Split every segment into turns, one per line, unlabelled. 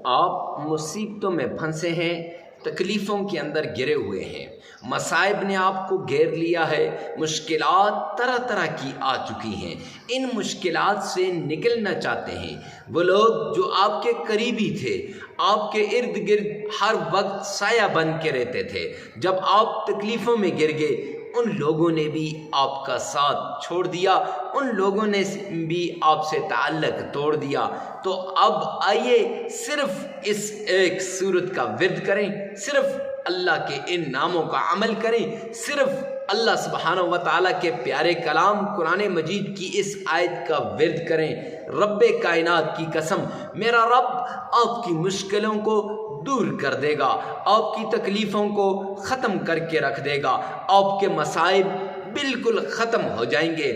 آپ مصیبتوں میں پھنسے ہیں، تکلیفوں کے اندر گرے ہوئے ہیں، مصائب نے آپ کو گھیر لیا ہے، مشکلات طرح طرح کی آ چکی ہیں، ان مشکلات سے نکلنا چاہتے ہیں۔ وہ لوگ جو آپ کے قریبی تھے، آپ کے ارد گرد ہر وقت سایہ بن کے رہتے تھے، جب آپ تکلیفوں میں گر گئے ان لوگوں نے بھی آپ کا ساتھ چھوڑ دیا، ان لوگوں نے بھی آپ سے تعلق توڑ دیا۔ تو اب آئیے صرف اس ایک سورت کا ورد کریں، صرف اللہ کے ان ناموں کا عمل کریں، صرف اللہ سبحانہ و تعالیٰ کے پیارے کلام قرآن مجید کی اس آیت کا ورد کریں۔ رب کائنات کی قسم، میرا رب آپ کی مشکلوں کو دور کر دے گا، آپ کی تکلیفوں کو ختم کر کے رکھ دے گا، آپ کے مصائب بالکل ختم ہو جائیں گے،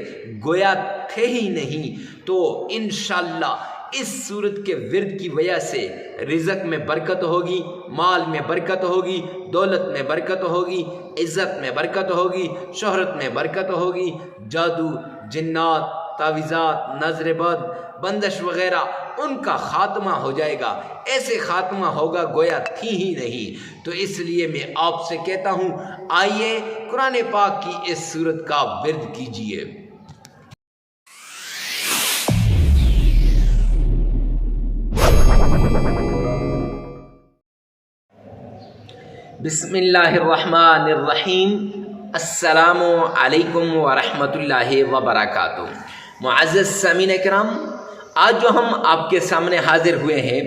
گویا تھے ہی نہیں۔ تو انشاءاللہ اس سورت کے ورد کی وجہ سے رزق میں برکت ہوگی، مال میں برکت ہوگی، دولت میں برکت ہوگی، عزت میں برکت ہوگی، شہرت میں برکت ہوگی، جادو، جنات، تعویذات، نظر بد، بندش وغیرہ ان کا خاتمہ ہو جائے گا، ایسے خاتمہ ہوگا گویا تھی ہی نہیں۔ تو اس لیے میں آپ سے کہتا ہوں، آئیے قرآن پاک کی اس سورت کا ورد کیجیے۔ بسم اللہ الرحمن الرحیم۔ السلام علیکم ورحمۃ اللہ وبرکاتہ۔ معزز سامعین کرام، آج جو ہم آپ کے سامنے حاضر ہوئے ہیں،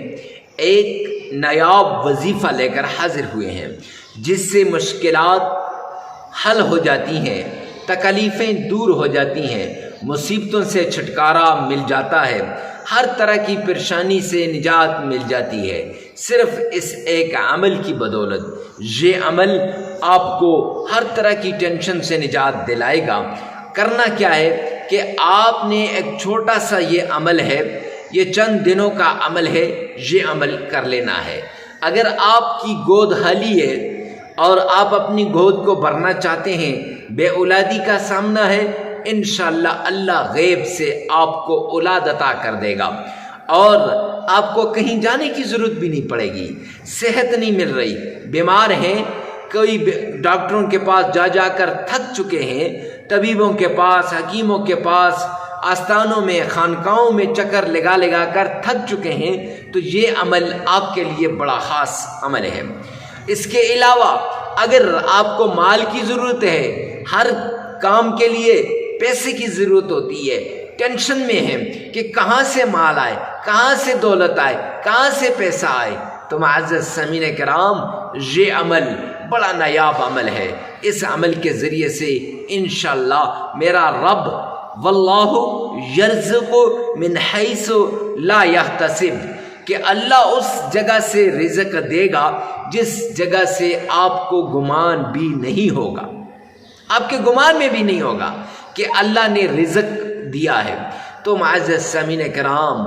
ایک نایاب وظیفہ لے کر حاضر ہوئے ہیں، جس سے مشکلات حل ہو جاتی ہیں، تکلیفیں دور ہو جاتی ہیں، مصیبتوں سے چھٹکارا مل جاتا ہے، ہر طرح کی پریشانی سے نجات مل جاتی ہے، صرف اس ایک عمل کی بدولت۔ یہ عمل آپ کو ہر طرح کی ٹینشن سے نجات دلائے گا۔ کرنا کیا ہے کہ آپ نے ایک چھوٹا سا یہ عمل ہے، یہ چند دنوں کا عمل ہے، یہ عمل کر لینا ہے۔ اگر آپ کی گود خالی ہے اور آپ اپنی گود کو بھرنا چاہتے ہیں، بے اولادی کا سامنا ہے، انشاءاللہ اللہ غیب سے آپ کو اولاد عطا کر دے گا، اور آپ کو کہیں جانے کی ضرورت بھی نہیں پڑے گی۔ صحت نہیں مل رہی، بیمار ہیں، کوئی ڈاکٹروں کے پاس جا جا کر تھک چکے ہیں، طبیبوں کے پاس، حکیموں کے پاس، آستانوں میں، خانقاہوں میں چکر لگا لگا کر تھک چکے ہیں، تو یہ عمل آپ کے لیے بڑا خاص عمل ہے۔ اس کے علاوہ اگر آپ کو مال کی ضرورت ہے، ہر کام کے لیے پیسے کی ضرورت ہوتی ہے، ٹینشن میں ہے کہ کہاں سے مال آئے، کہاں سے دولت آئے، کہاں سے پیسہ آئے، تو معزز سامعین کرام، یہ عمل بڑا نایاب عمل ہے۔ اس عمل کے ذریعے سے انشاءاللہ میرا رب واللہ یرزق من حیث لا یحتسب، کہ اللہ اس جگہ سے رزق دے گا جس جگہ سے آپ کو گمان بھی نہیں ہوگا، آپ کے گمان میں بھی نہیں ہوگا کہ اللہ نے رزق دیا ہے۔ تو معزز سامعین کرام،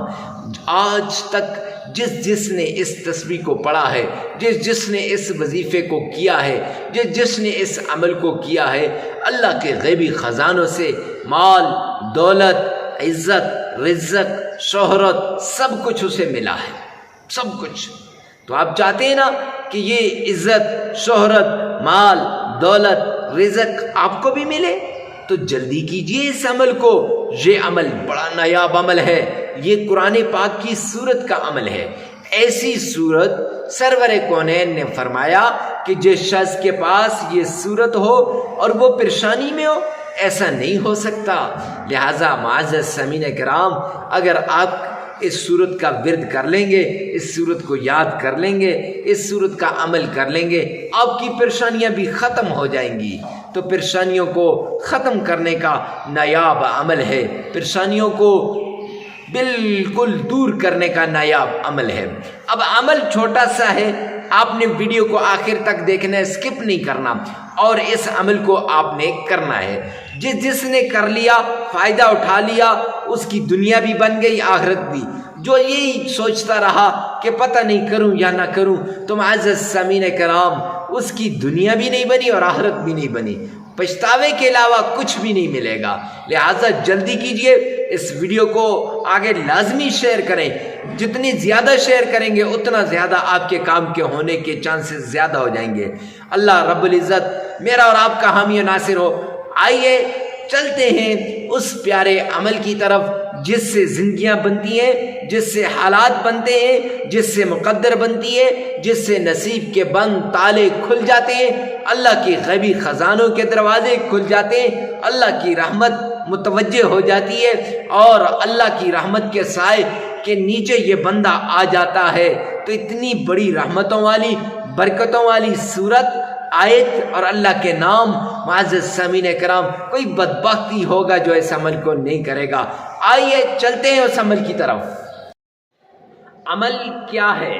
آج تک جس نے اس تصویر کو پڑھا ہے، جس نے اس وظیفے کو کیا ہے، جس نے اس عمل کو کیا ہے، اللہ کے غیبی خزانوں سے مال، دولت، عزت، رزق، شہرت، سب کچھ اسے ملا ہے، سب کچھ۔ تو آپ چاہتے ہیں نا کہ یہ عزت، شہرت، مال، دولت، رزق آپ کو بھی ملے، تو جلدی کیجئے اس عمل کو۔ یہ عمل بڑا نایاب عمل ہے، یہ قرآن پاک کی سورت کا عمل ہے۔ ایسی سورت سرور کونین نے فرمایا کہ جس شخص کے پاس یہ سورت ہو اور وہ پریشانی میں ہو، ایسا نہیں ہو سکتا۔ لہٰذا معزز سامعین کرام، اگر آپ اس سورت کا ورد کر لیں گے، اس سورت کو یاد کر لیں گے، اس سورت کا عمل کر لیں گے، آپ کی پریشانیاں بھی ختم ہو جائیں گی۔ تو پریشانیوں کو ختم کرنے کا نایاب عمل ہے، پریشانیوں کو بالکل دور کرنے کا نایاب عمل ہے۔ اب عمل چھوٹا سا ہے، آپ نے ویڈیو کو آخر تک دیکھنا ہے، اسکپ نہیں کرنا، اور اس عمل کو آپ نے کرنا ہے۔ جس نے کر لیا، فائدہ اٹھا لیا، اس کی دنیا بھی بن گئی، آخرت بھی۔ جو یہی سوچتا رہا کہ پتہ نہیں کروں یا نہ کروں، تو معزز سامعین کرام، اس کی دنیا بھی نہیں بنی اور آخرت بھی نہیں بنی۔ پچھتاوے کے علاوہ کچھ بھی نہیں ملے گا۔ لہٰذا جلدی کیجئے، اس ویڈیو کو آگے لازمی شیئر کریں۔ جتنی زیادہ شیئر کریں گے اتنا زیادہ آپ کے کام کے ہونے کے چانسز زیادہ ہو جائیں گے۔ اللہ رب العزت میرا اور آپ کا حامی و ناصر ہو۔ آئیے چلتے ہیں اس پیارے عمل کی طرف جس سے زندگیاں بنتی ہیں، جس سے حالات بنتے ہیں، جس سے مقدر بنتی ہے، جس سے نصیب کے بند تالے کھل جاتے ہیں، اللہ کی غیبی خزانوں کے دروازے کھل جاتے ہیں، اللہ کی رحمت متوجہ ہو جاتی ہے اور اللہ کی رحمت کے سائے کے نیچے یہ بندہ آ جاتا ہے۔ تو اتنی بڑی رحمتوں والی، برکتوں والی صورت، آیت اور اللہ کے نام، معزز سامعین کرام، کوئی بدبختی ہوگا جو اس عمل کو نہیں کرے گا۔ آئیے چلتے ہیں اس عمل کی طرف۔ عمل کیا ہے؟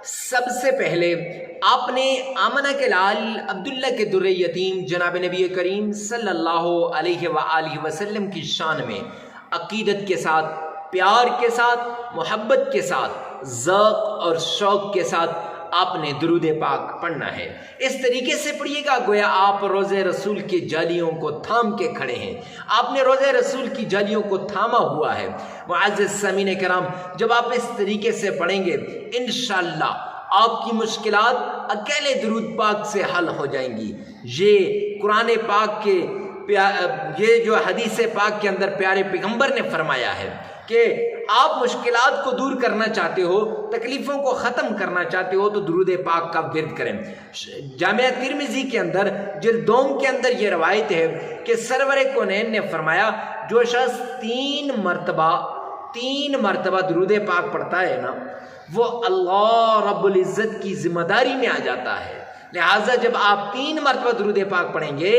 سب سے پہلے آپ نے آمنہ کے لال عبداللہ کے در یتیم جناب نبی کریم صلی اللہ علیہ وآلہ وسلم کی شان میں عقیدت کے ساتھ، پیار کے ساتھ، محبت کے ساتھ، ذوق اور شوق کے ساتھ آپ نے درود پاک پڑھنا ہے۔ اس طریقے سے پڑھیے گا گویا آپ روضہ رسول کی جالیوں کو تھام کے کھڑے ہیں۔ آپ نے روضہ رسول کی جالیوں کو تھاما ہوا ہے۔ معزز سامعین کرام، جب آپ اس طریقے سے پڑھیں گے انشاءاللہ آپ کی مشکلات اکیلے درود پاک سے حل ہو جائیں گی۔ یہ قرآن پاک کے یہ جو حدیث پاک کے اندر پیارے پیغمبر نے فرمایا ہے کہ آپ مشکلات کو دور کرنا چاہتے ہو، تکلیفوں کو ختم کرنا چاہتے ہو تو درود پاک کا ورد کریں۔ جامعہ ترمذی کے اندر جلد دوم کے اندر یہ روایت ہے کہ سرور کونین نے فرمایا جو شخص تین مرتبہ درود پاک پڑھتا ہے نا، وہ اللہ رب العزت کی ذمہ داری میں آ جاتا ہے۔ لہٰذا جب آپ 3 مرتبہ درود پاک پڑھیں گے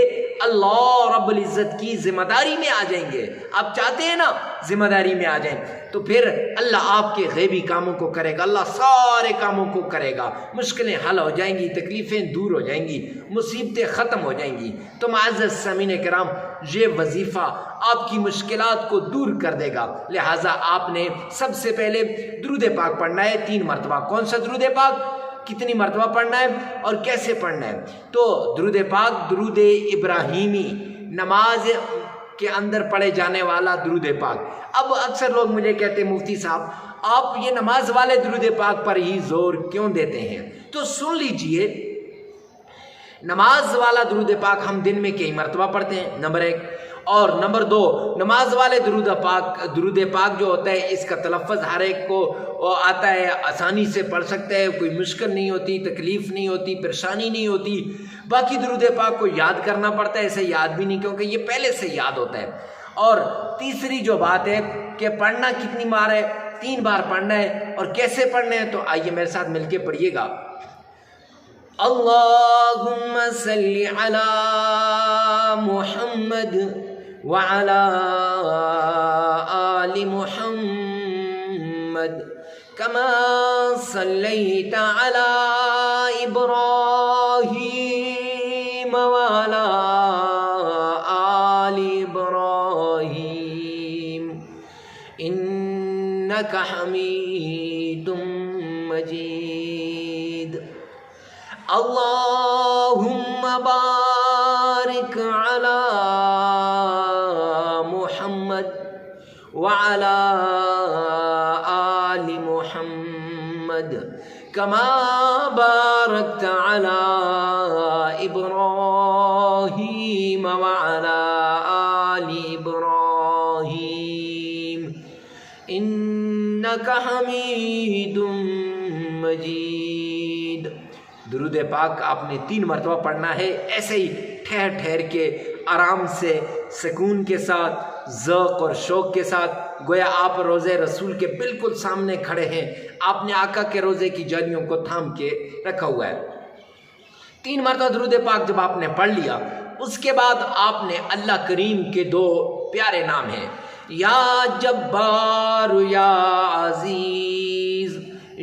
اللہ رب العزت کی ذمہ داری میں آ جائیں گے۔ آپ چاہتے ہیں نا ذمہ داری میں آ جائیں تو پھر اللہ آپ کے غیبی کاموں کو کرے گا، اللہ سارے کاموں کو کرے گا، مشکلیں حل ہو جائیں گی، تکلیفیں دور ہو جائیں گی، مصیبتیں ختم ہو جائیں گی۔ تو معزز سامعین کرام، یہ وظیفہ آپ کی مشکلات کو دور کر دے گا۔ لہٰذا آپ نے سب سے پہلے درود پاک پڑھنا ہے 3 مرتبہ۔ کون سا درود پاک، کتنی مرتبہ پڑھنا ہے اور کیسے پڑھنا ہے؟ تو درود پاک درود ابراہیمی، نماز کے اندر پڑھے جانے والا درود پاک۔ اب اکثر لوگ مجھے کہتے ہیں مفتی صاحب آپ یہ نماز والے درود پاک پر ہی زور کیوں دیتے ہیں؟ تو سن لیجئے، نماز والا درود پاک ہم دن میں کئی مرتبہ پڑھتے ہیں، نمبر 1، اور نمبر 2 نماز والے درود پاک جو ہوتا ہے اس کا تلفظ ہر ایک کو آتا ہے، آسانی سے پڑھ سکتا ہے، کوئی مشکل نہیں ہوتی، تکلیف نہیں ہوتی، پریشانی نہیں ہوتی۔ باقی درود پاک کو یاد کرنا پڑتا ہے، ایسے یاد بھی نہیں کیونکہ یہ پہلے سے یاد ہوتا ہے۔ اور تیسری جو بات ہے کہ پڑھنا کتنی بار ہے، 3 بار پڑھنا ہے، اور کیسے پڑھنا ہے تو آئیے میرے ساتھ مل کے پڑھیے گا۔ اللہم صلی علی محمد وعلی آل محمد کما صلیت علی ابراہیم وعلی آل ابراہیم انک حمید مجید۔ اللہم بارک علی محمد وعلی آل محمد کما بارکت علی ابراہیم وعلی آل ابراہیم انک حمید مجید۔ درود پاک آپ نے 3 مرتبہ پڑھنا ہے، ایسے ہی ٹھہر ٹھہر کے، آرام سے، سکون کے ساتھ، ذوق اور شوق کے ساتھ، گویا آپ روضہ رسول کے بالکل سامنے کھڑے ہیں، آپ نے آقا کے روضے کی جالیوں کو تھام کے رکھا ہوا ہے۔ 3 مرتبہ درود پاک جب آپ نے پڑھ لیا، اس کے بعد آپ نے اللہ کریم کے 2 پیارے نام ہیں، یا جبار یا عزیز،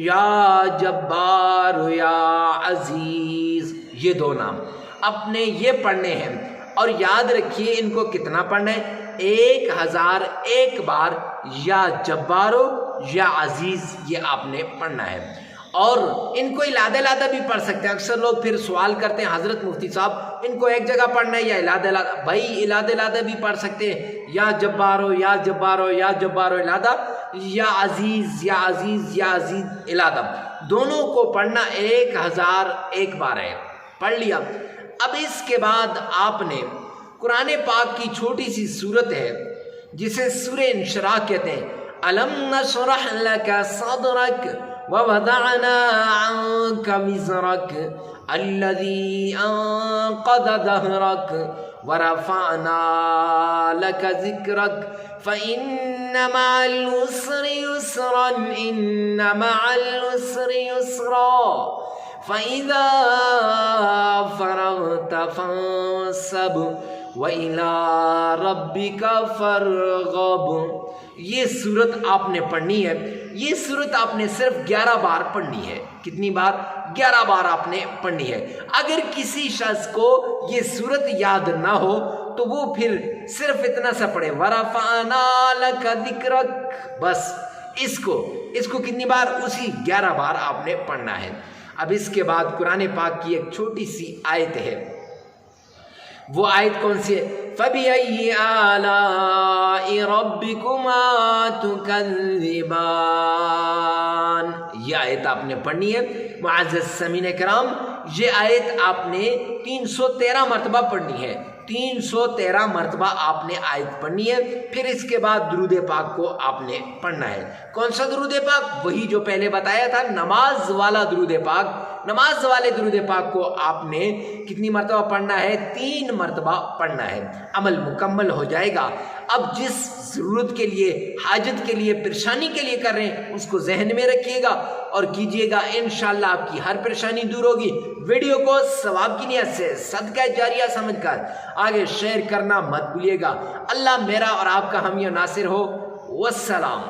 یا جبار یا عزیز، یہ 2 نام اپنے یہ پڑھنے ہیں، اور یاد رکھیے ان کو کتنا پڑھنا ہے، 1001 بار یا جبارو یا عزیز یہ آپ نے پڑھنا ہے۔ اور ان کو لادہ بھی پڑھ سکتے ہیں۔ اکثر لوگ پھر سوال کرتے ہیں حضرت مفتی صاحب ان کو ایک جگہ پڑھنا ہے یا الادہ الادہ؟ بھائی الادہ الادہ بھی پڑھ سکتے ہیں، یا جبارو یا جبارو یا جبارو الادہ، یا عزیز یا عزیز یا عزیز الادہ، دونوں کو پڑھنا 1001 بار ہے۔ پڑھ لیا۔ اب اس کے بعد آپ نے قرآن پاک کی چھوٹی سی سورت ہے جسے سورہ انشراح کہتے ہیں، الم نشرح لک صدرک ووضعنا عنک وزرک الذی انقض ظہرک ورفعنا لک ذکرک فإن مع العسر یسرا ان مع العسر یسرا فإذا فرغت فانصب وَإِلَىٰ رَبِّكَ فَارْغَب۔ یہ صورت آپ نے پڑھنی ہے۔ یہ صورت آپ نے صرف 11 بار پڑھنی ہے۔ کتنی بار؟ 11 بار آپ نے پڑھنی ہے۔ اگر کسی شخص کو یہ صورت یاد نہ ہو تو وہ پھر صرف اتنا سا پڑھے، وَرَفَعْنَا لَكَ ذِكْرَكَ، بس اس کو کتنی بار؟ اسی 11 بار آپ نے پڑھنا ہے۔ اب اس کے بعد قرآن پاک کی ایک چھوٹی سی آیت ہے، وہ آیت کون سی ہے؟ فَبِأَيِّ آلَاءِ رَبِّكُمَا تُكَذِّبَانِ، یہ آیت آپ نے پڑھنی ہے۔ معزز سامعین کرام، یہ آیت آپ نے 313 مرتبہ پڑھنی ہے۔ 313 مرتبہ آپ نے آیت پڑھنی ہے۔ پھر اس کے بعد درود پاک کو آپ نے پڑھنا ہے۔ کون سا درود پاک؟ وہی جو پہلے بتایا تھا، نماز والا درود پاک۔ نماز والے درود پاک کو آپ نے کتنی مرتبہ پڑھنا ہے؟ 3 مرتبہ پڑھنا ہے۔ عمل مکمل ہو جائے گا۔ اب جس ضرورت کے لیے، حاجت کے لیے، پریشانی کے لیے کر رہے ہیں اس کو ذہن میں رکھیے گا اور کیجیے گا، انشاءاللہ آپ کی ہر پریشانی دور ہوگی۔ ویڈیو کو ثواب کی نیت سے صدقہ جاریہ سمجھ کر آگے شیئر کرنا مت بھولیے گا۔ اللہ میرا اور آپ کا حامی و ناصر ہو۔ والسلام۔